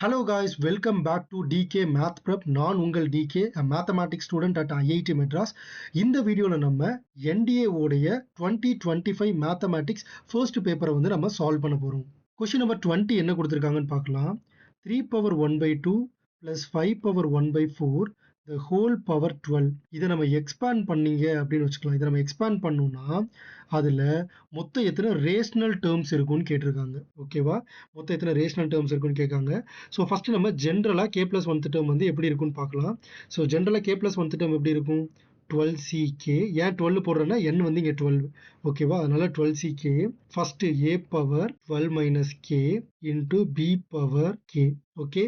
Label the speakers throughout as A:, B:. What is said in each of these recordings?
A: Hello guys, welcome back to DK Math Prep. நான் உங்கள் DK, a mathematics student at IIT Madras. இந்த வீடியோல நம்ம NDA உடைய 2025 Mathematics first paper வந்து நம்ம சால்வ் பண்ண போறோம். Question number 20 என்ன கொடுத்திருக்காங்கன்னு பார்க்கலாம். 3 power 1 by 2 plus 5 power 1 by 4 the whole power 12. இதை நம்ம expand பண்ணீங்க அப்படின்னு வச்சுக்கலாம். இதை நம்ம expand பண்ணோம்னா அதுல மொத்தம் எத்தனை ரேஷனல் டேர்ம்ஸ் இருக்கும்னு கேட்டிருக்காங்க. ஓகேவா, மொத்தம் எத்தனை ரேஷனல் டேர்ம்ஸ் இருக்குன்னு கேட்காங்க. ஸோ ஃபர்ஸ்ட் நம்ம ஜென்ரலா k plus 1th டேர்ம் வந்து எப்படி இருக்குன்னு பார்க்கலாம். ஸோ ஜென்ரலா k plus 1th டேர்ம் எப்படி இருக்கும்? 12ck. ஏன் 12 போடுறேன்னா n வந்து இங்க 12. ஓகேவா, அதனால 12ck. First a power 12 minus k into b power k. Okay,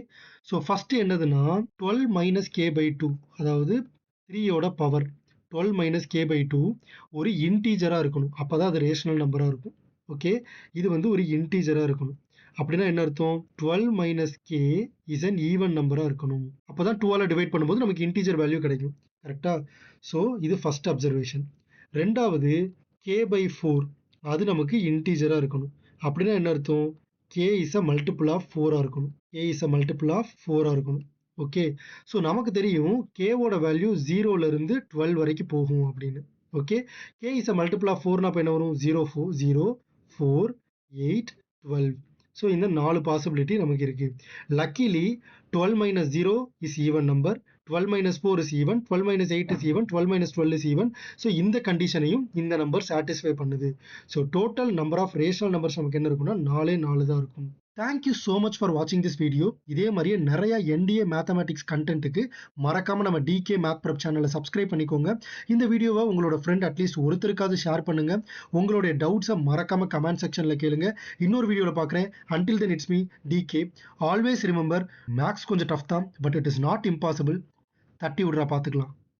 A: so first என்னதுன்னா 12 minus k by 2, அதாவது 3 ஓட பவர் 12 minus k by 2 ஒரு இன்டீஜரா இருக்கணும். அப்பதான் அது ரேஷனல் நம்பரா இருக்கும். ஓகே, இது வந்து ஒரு இன்டீஜரா இருக்கணும். அப்படின்னா என்ன அர்த்தம்? 12 minus k is an even நம்பரா இருக்கணும். அப்பதான் 2ஆல டிவைட் பண்ணும்போது நமக்கு இன்டீஜர் வேல்யூ கிடைக்கும். கரெக்டா? ஸோ இது ஃபர்ஸ்ட் அப்சர்வேஷன். ரெண்டாவது k by 4, அது நமக்கு இன்டீஜரா இருக்கணும். அப்படின்னா என்ன அர்த்தம்? k is a multiple of 4 இருக்கணும். k is a multiple of 4 இருக்கணும். ஓகே, ஸோ நமக்கு தெரியும் k ஓட வேல்யூ 0ல இருந்து 12 வரைக்கும் போகும் அப்படின்னு. Okay, k is a multiple of 4னா அப்ப என்ன வரும்? 0 4 8 12. ஸோ இந்த 4 பாசிபிலிட்டி நமக்கு இருக்கு. Luckily 12 minus 0 is even number, 12 minus 4 is even, 12 minus 8 is even, 12 minus 12 is even. So இந்த கண்டிஷனையும் இந்த நம்பர் சாட்டிஸ்ஃபை பண்ணுது. So total number of rational numbers நமக்கு என்ன இருக்கும்னா 4 தான் இருக்கும். தேங்க்யூ ஸோ மச் ஃபார் வாட்சிங் திஸ் வீடியோ. இதே மாதிரியே நிறைய NDA மேத்தமேட்டிக்ஸ் கண்டென்ட்டுக்கு மறக்காம நம்ம DK மேத் ப்ரெப் சேனலை சப்ஸ்கிரைப் பண்ணிக்கோங்க. இந்த வீடியோவை உங்களோட ஃப்ரெண்ட் அட்லீஸ்ட் ஒருத்தருக்காவது ஷேர் பண்ணுங்க. உங்களுடைய டவுட்ஸை மறக்காம கமெண்ட் செக்ஷன்ல கேளுங்க. இன்னொரு வீடியோவில் பார்க்குறேன். Until then, it's me, DK. Always remember, maths கொஞ்சம் டஃப் தான், but it is not impossible. தட்டி விடுறா, பார்த்துக்கலாம்.